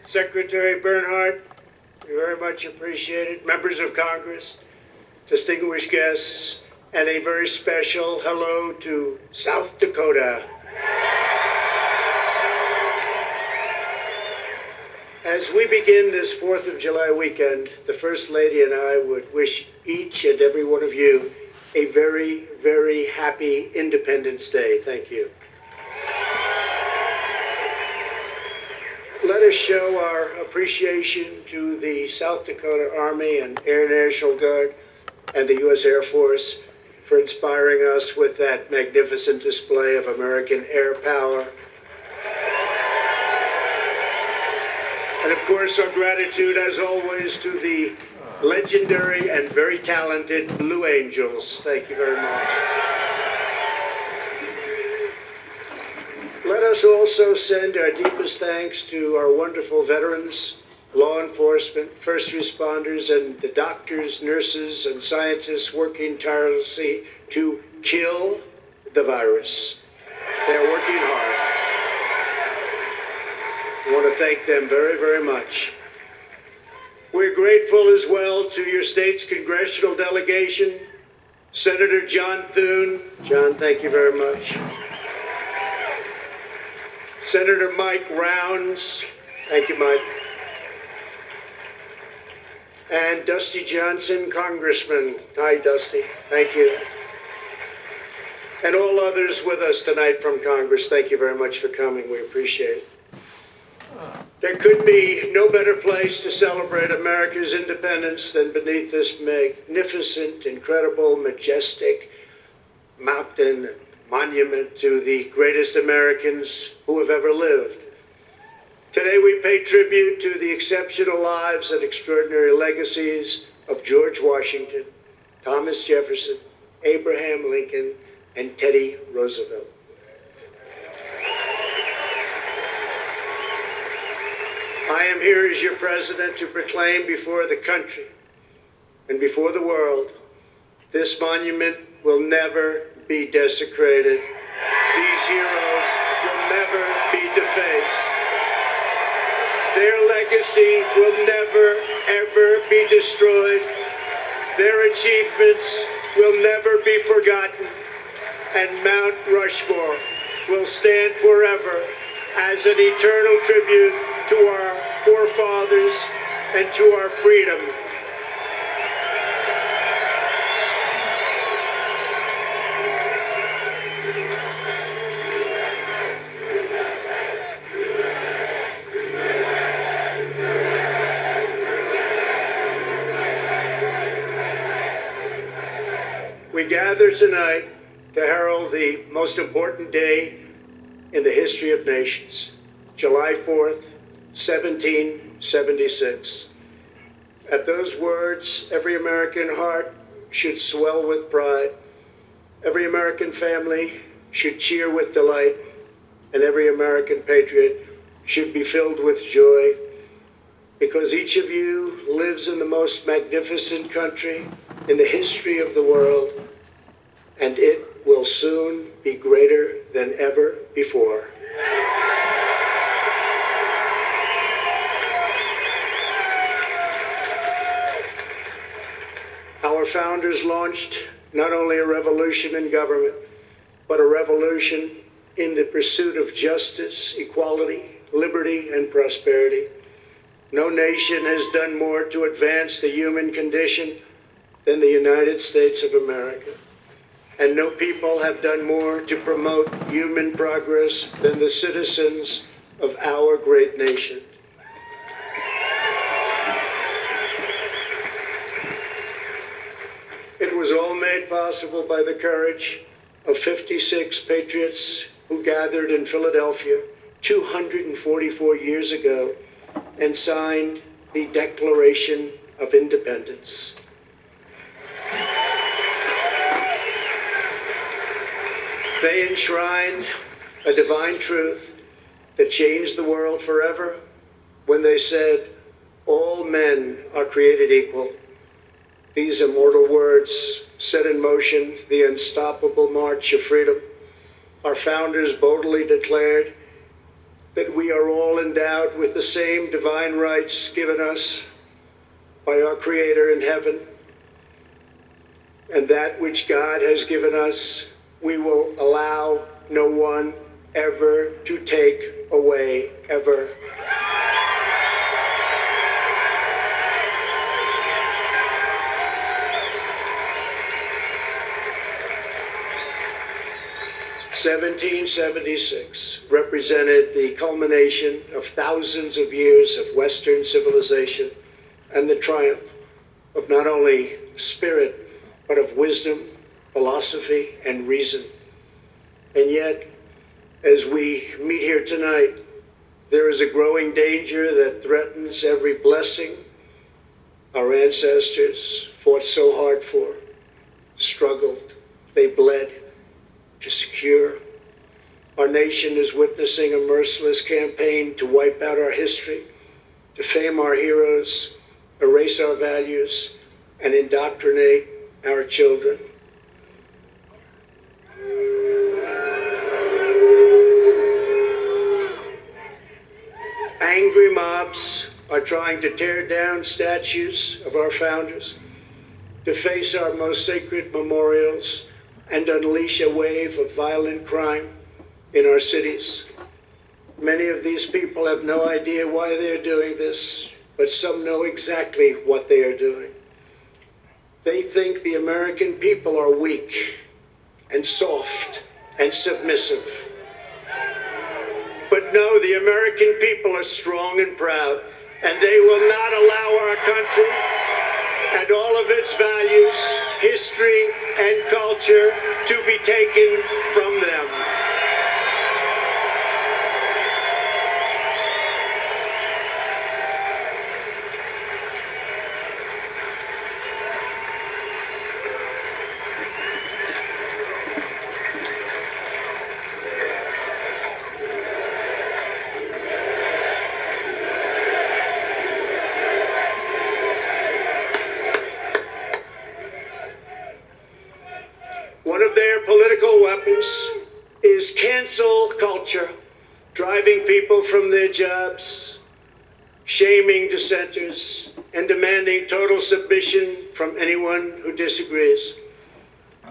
Secretary Bernhardt, we very much appreciate it. Members of Congress, distinguished guests, and a very special hello to South Dakota. As we begin this 4th of July weekend, the First Lady and I would wish each and every one of you a very, very happy Independence Day. Thank you. Let us show our appreciation to the South Dakota Army and Air National Guard and the U.S. Air Force for inspiring us with that magnificent display of American air power. And of course, our gratitude, as always, to the legendary and very talented Blue Angels. Thank you very much. Let us also send our deepest thanks to our wonderful veterans, law enforcement, first responders, and the doctors, nurses, and scientists working tirelessly to kill the virus. They're working hard. I want to thank them very, very much. We're grateful as well to your state's congressional delegation, Senator John Thune. John, thank you very much. Senator Mike Rounds. Thank you, Mike. And Dusty Johnson, Congressman. Hi, Dusty. Thank you. And all others with us tonight from Congress, thank you very much for coming. We appreciate it. There could be no better place to celebrate America's independence than beneath this magnificent, incredible, majestic mountain monument to the greatest Americans who have ever lived. Today we pay tribute to the exceptional lives and extraordinary legacies of George Washington, Thomas Jefferson, Abraham Lincoln, and Teddy Roosevelt. I am here as your president to proclaim before the country and before the world, this monument will never be desecrated. These heroes will never be defaced. Their legacy will never, ever be destroyed. Their achievements will never be forgotten. And Mount Rushmore will stand forever as an eternal tribute to our forefathers and to our freedom. We gather tonight to herald the most important day in the history of nations, July 4th, 1776. At those words, every American heart should swell with pride. Every American family should cheer with delight. And every American patriot should be filled with joy. Because each of you lives in the most magnificent country in the history of the world. And it will soon be greater than ever before. Our founders launched not only a revolution in government, but a revolution in the pursuit of justice, equality, liberty, and prosperity. No nation has done more to advance the human condition than the United States of America. And no people have done more to promote human progress than the citizens of our great nation. It was all made possible by the courage of 56 patriots who gathered in Philadelphia 244 years ago and signed the Declaration of Independence. They enshrined a divine truth that changed the world forever when they said, all men are created equal. These immortal words set in motion the unstoppable march of freedom. Our founders boldly declared, that we are all endowed with the same divine rights given us by our Creator in heaven, and that which God has given us, we will allow no one ever to take away, ever. "1776 represented the culmination of thousands of years of Western civilization and the triumph of not only spirit, but of wisdom, philosophy, and reason. And yet, as we meet here tonight, there is a growing danger that threatens every blessing our ancestors fought so hard for, struggled, they bled to secure. Our nation is witnessing a merciless campaign to wipe out our history, defame our heroes, erase our values, and indoctrinate our children. Angry mobs are trying to tear down statues of our founders, deface our most sacred memorials, and unleash a wave of violent crime in our cities. Many of these people have no idea why they're doing this, but some know exactly what they are doing. They think the American people are weak and soft and submissive. But no, the American people are strong and proud, and they will not allow our country and all of its values, history, and culture to be taken from them. One of their political weapons is cancel culture, driving people from their jobs, shaming dissenters, and demanding total submission from anyone who disagrees.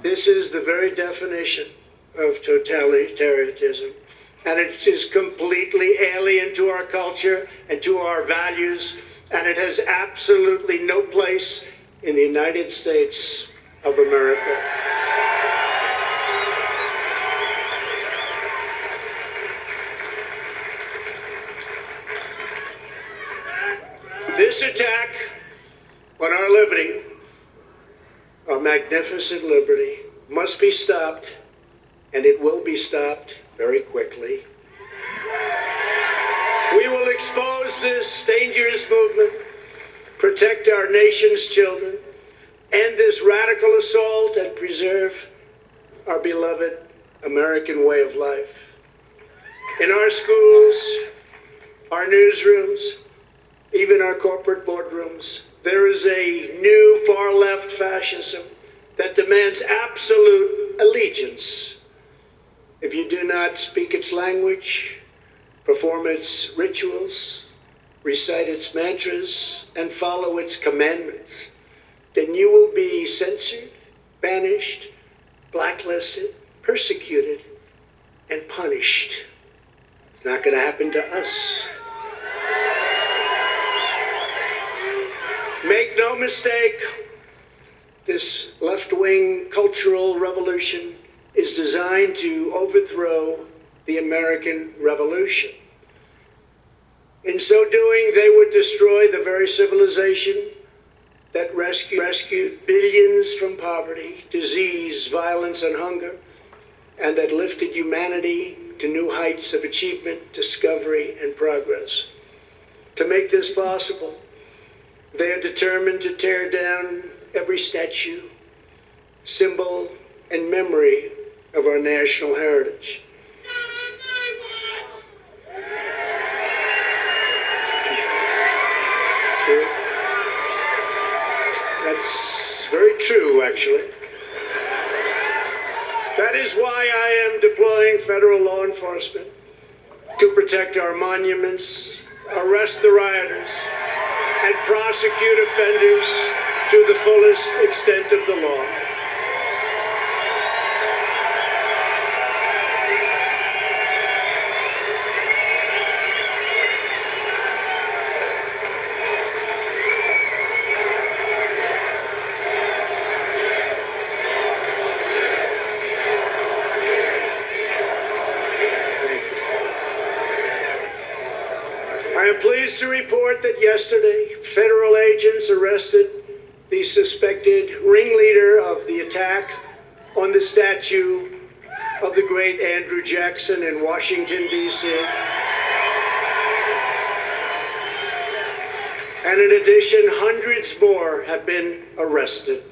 This is the very definition of totalitarianism, and it is completely alien to our culture and to our values, and it has absolutely no place in the United States of America. This attack on our liberty, our magnificent liberty, must be stopped, and it will be stopped very quickly. We will expose this dangerous movement, protect our nation's children, end this radical assault, and preserve our beloved American way of life. In our schools, our newsrooms, even our corporate boardrooms, there is a new far-left fascism that demands absolute allegiance. If you do not speak its language, perform its rituals, recite its mantras, and follow its commandments, then you will be censored, banished, blacklisted, persecuted, and punished. It's not going to happen to us. Make no mistake, this left-wing cultural revolution is designed to overthrow the American Revolution. In so doing, they would destroy the very civilization that rescued billions from poverty, disease, violence, and hunger, and that lifted humanity to new heights of achievement, discovery, and progress. To make this possible, they are determined to tear down every statue, symbol, and memory of our national heritage. That's very true, actually. That is why I am deploying federal law enforcement to protect our monuments, arrest the rioters, and prosecute offenders to the fullest extent of the law. I am pleased to report that yesterday, federal agents arrested the suspected ringleader of the attack on the statue of the great Andrew Jackson in Washington, D.C. And in addition, hundreds more have been arrested.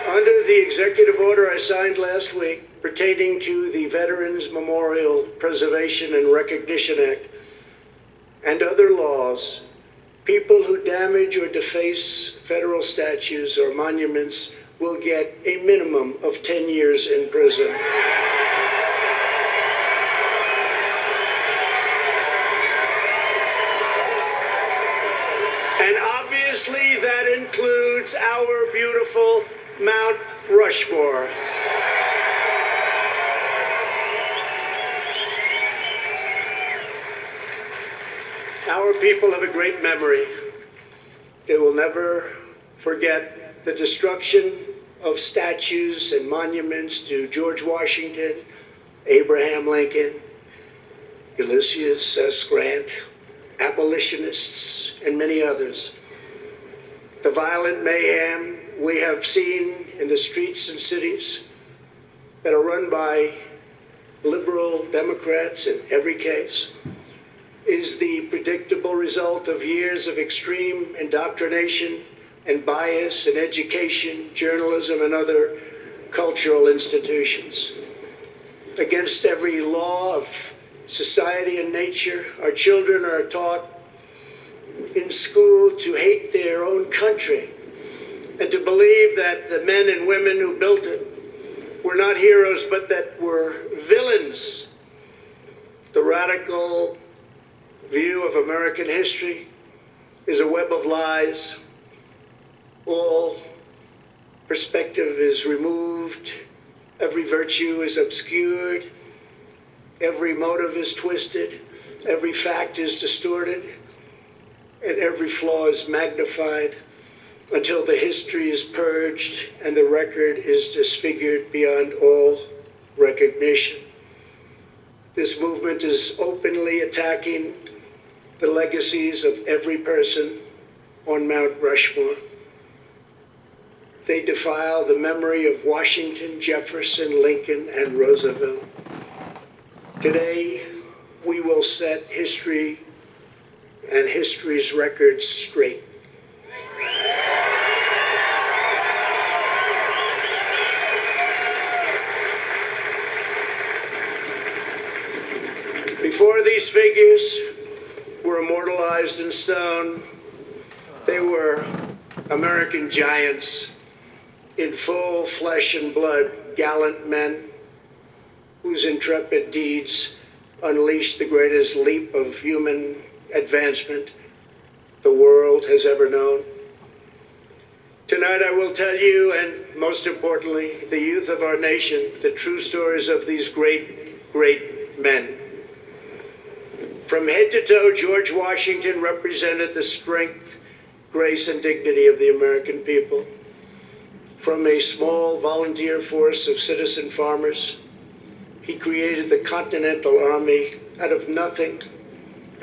Under the executive order I signed last week pertaining to the Veterans Memorial Preservation and Recognition Act and other laws, people who damage or deface federal statues or monuments will get a minimum of 10 years in prison. And obviously that includes our beautiful Mount Rushmore. Our people have a great memory. They will never forget the destruction of statues and monuments to George Washington, Abraham Lincoln, Ulysses S. Grant, abolitionists, and many others. The violent mayhem we have seen in the streets and cities that are run by liberal Democrats in every case is the predictable result of years of extreme indoctrination and bias in education, journalism, and other cultural institutions. Against every law of society and nature, our children are taught in school to hate their own country and to believe that the men and women who built it were not heroes, but that were villains. The radical view of American history is a web of lies. All perspective is removed. Every virtue is obscured. Every motive is twisted. Every fact is distorted. And every flaw is magnified until the history is purged and the record is disfigured beyond all recognition. This movement is openly attacking the legacies of every person on Mount Rushmore. They defile the memory of Washington, Jefferson, Lincoln, and Roosevelt. Today, we will set history and history's records straight. Before these figures were immortalized in stone, they were American giants in full flesh and blood, gallant men whose intrepid deeds unleashed the greatest leap of human advancement the world has ever known. Tonight I will tell you, and most importantly, the youth of our nation, the true stories of these great, great men. From head to toe, George Washington represented the strength, grace, and dignity of the American people. From a small volunteer force of citizen farmers, he created the Continental Army out of nothing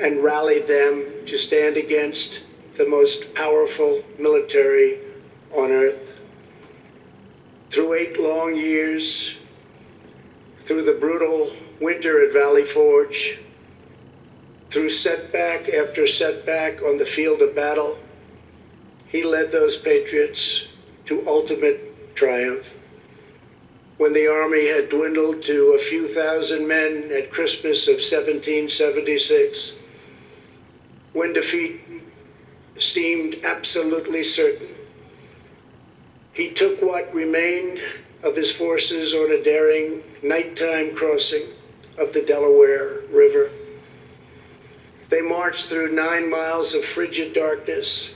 and rallied them to stand against the most powerful military on earth. Through 8 long years, through the brutal winter at Valley Forge, through setback after setback on the field of battle, he led those patriots to ultimate triumph. When the army had dwindled to a few thousand men at Christmas of 1776, when defeat seemed absolutely certain, he took what remained of his forces on a daring nighttime crossing of the Delaware River. They marched through 9 miles of frigid darkness,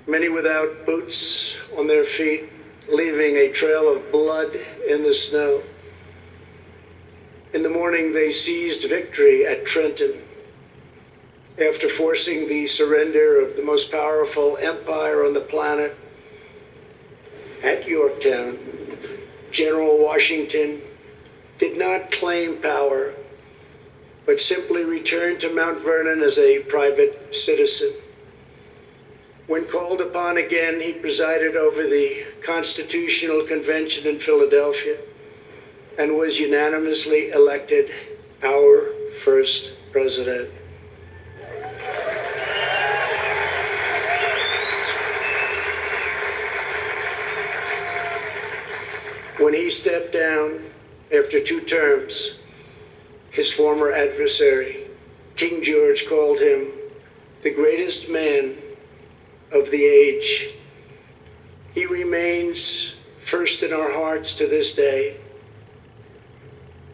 many without boots on their feet, leaving a trail of blood in the snow. In the morning, they seized victory at Trenton. After forcing the surrender of the most powerful empire on the planet at Yorktown, General Washington did not claim power, but simply returned to Mount Vernon as a private citizen. When called upon again, he presided over the Constitutional Convention in Philadelphia and was unanimously elected our first president. When he stepped down after 2 terms, his former adversary, King George, called him the greatest man of the age. He remains first in our hearts to this day.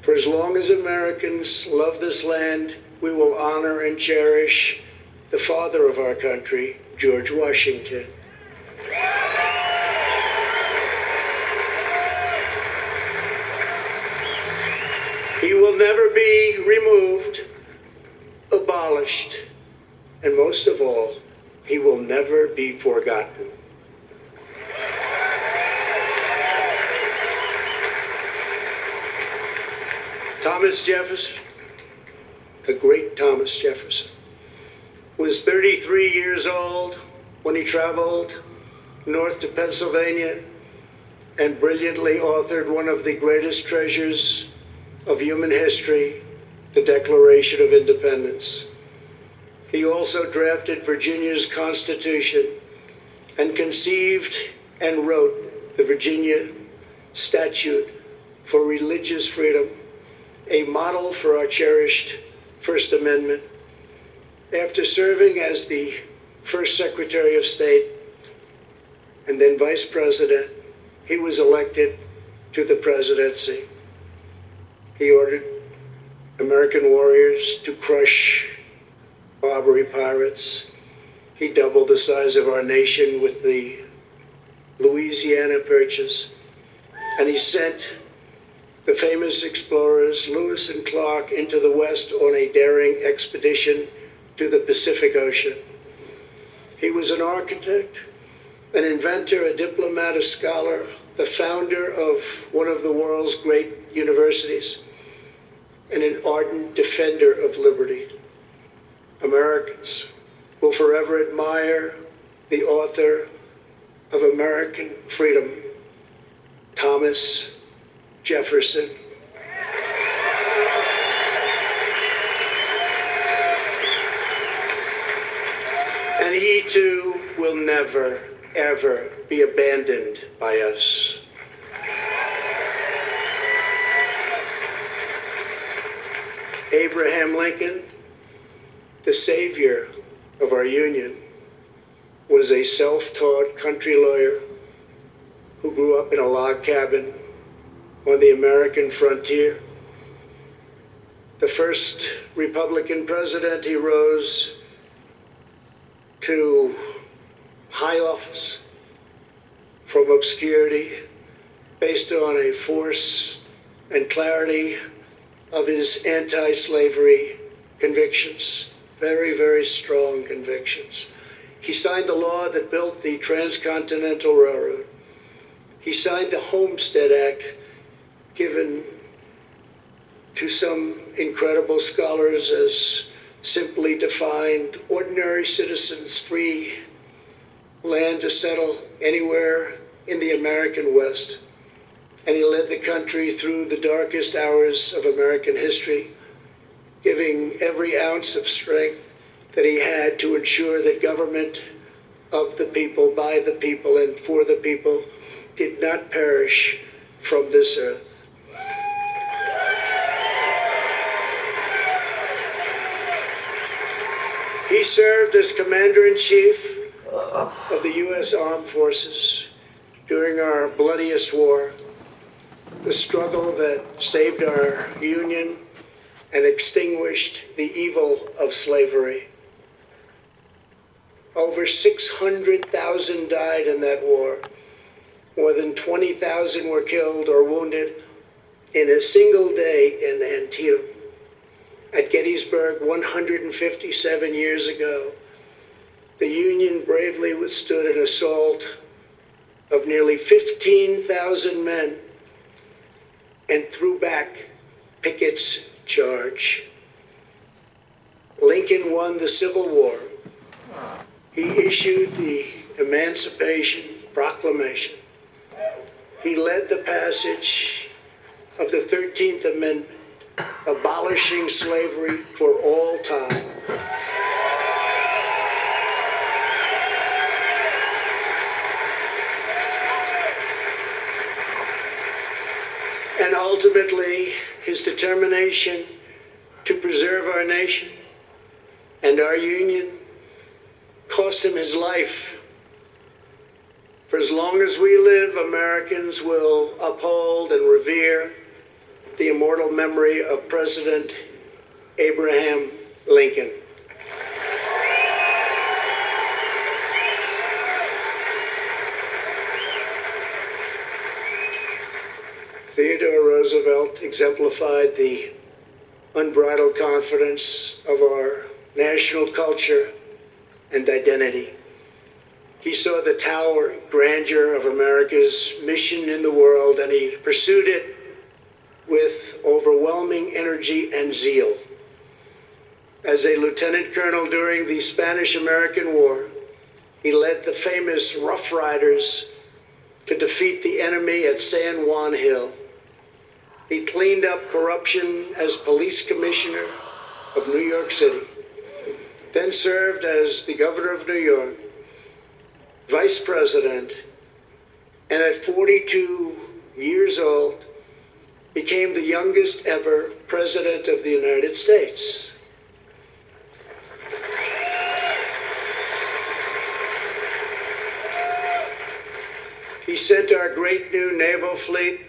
For as long as Americans love this land, we will honor and cherish the father of our country, George Washington. He will never be removed, abolished, and most of all, he will never be forgotten. Thomas Jefferson, the great Thomas Jefferson, was 33 years old when he traveled north to Pennsylvania and brilliantly authored one of the greatest treasures of human history, the Declaration of Independence. He also drafted Virginia's Constitution and conceived and wrote the Virginia Statute for Religious Freedom, a model for our cherished First Amendment. After serving as the first Secretary of State and then Vice President, he was elected to the presidency. He ordered American warriors to crush Barbary pirates. He doubled the size of our nation with the Louisiana Purchase. And he sent the famous explorers Lewis and Clark into the West on a daring expedition to the Pacific Ocean. He was an architect, an inventor, a diplomat, a scholar, the founder of one of the world's great universities, and an ardent defender of liberty. Americans will forever admire the author of American freedom, Thomas Jefferson. And he too will never, ever be abandoned by us. Abraham Lincoln, the savior of our Union, was a self-taught country lawyer who grew up in a log cabin on the American frontier. The first Republican president, he rose to high office from obscurity based on a force and clarity of his anti-slavery convictions, very, very strong convictions. He signed the law that built the Transcontinental Railroad. He signed the Homestead Act, given to some incredible scholars as simply defined ordinary citizens free land to settle anywhere in the American West. And he led the country through the darkest hours of American history, giving every ounce of strength that he had to ensure that government of the people, by the people, and for the people did not perish from this earth. He served as Commander-in-Chief of the U.S. Armed Forces during our bloodiest war, the struggle that saved our union and extinguished the evil of slavery. Over 600,000 died in that war. More than 20,000 were killed or wounded in a single day in Antietam. At Gettysburg 157 years ago, the Union bravely withstood an assault of nearly 15,000 men and threw back Pickett's charge. Lincoln won the Civil War. He issued the Emancipation Proclamation. He led the passage of the 13th Amendment, abolishing slavery for all time. And ultimately, his determination to preserve our nation and our union cost him his life. For as long as we live, Americans will uphold and revere the immortal memory of President Abraham Lincoln. Theodore Roosevelt exemplified the unbridled confidence of our national culture and identity. He saw the towering grandeur of America's mission in the world, and he pursued it with overwhelming energy and zeal. As a lieutenant colonel during the Spanish-American War, he led the famous Rough Riders to defeat the enemy at San Juan Hill. He cleaned up corruption as police commissioner of New York City, then served as the governor of New York, vice president, and at 42 years old, became the youngest ever president of the United States. He sent our great new naval fleet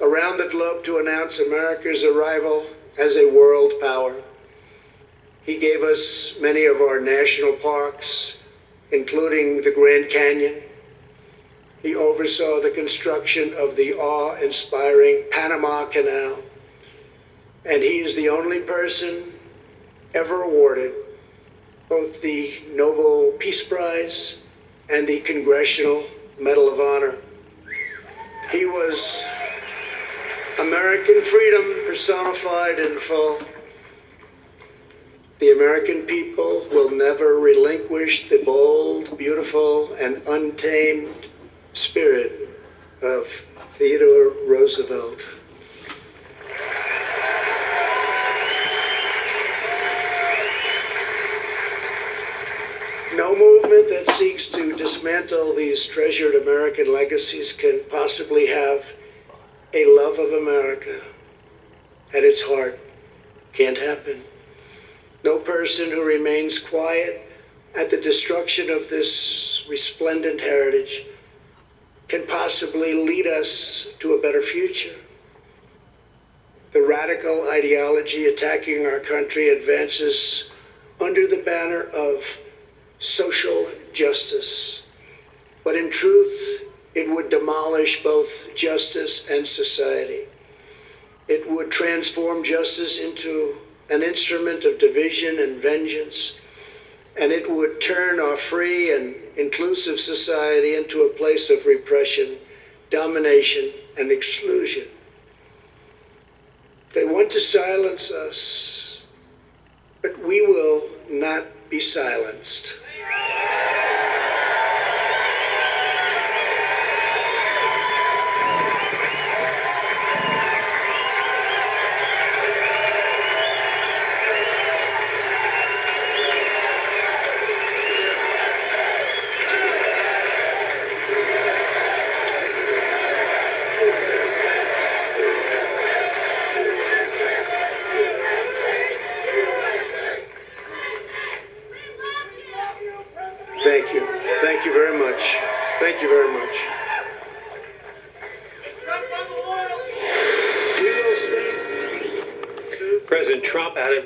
around the globe to announce America's arrival as a world power. He gave us many of our national parks, including the Grand Canyon. He oversaw the construction of the awe-inspiring Panama Canal. And he is the only person ever awarded both the Nobel Peace Prize and the Congressional Medal of Honor. He was American freedom personified in full. The American people will never relinquish the bold, beautiful, and untamed spirit of Theodore Roosevelt. No movement that seeks to dismantle these treasured American legacies can possibly have a love of America at its heart. Can't happen. No person who remains quiet at the destruction of this resplendent heritage can possibly lead us to a better future. The radical ideology attacking our country advances under the banner of social justice. But in truth, it would demolish both justice and society. It would transform justice into an instrument of division and vengeance, and it would turn our free and inclusive society into a place of repression, domination, and exclusion. They want to silence us, but we will not be silenced. Thank you. Thank you very much. Thank you very much. President Trump out of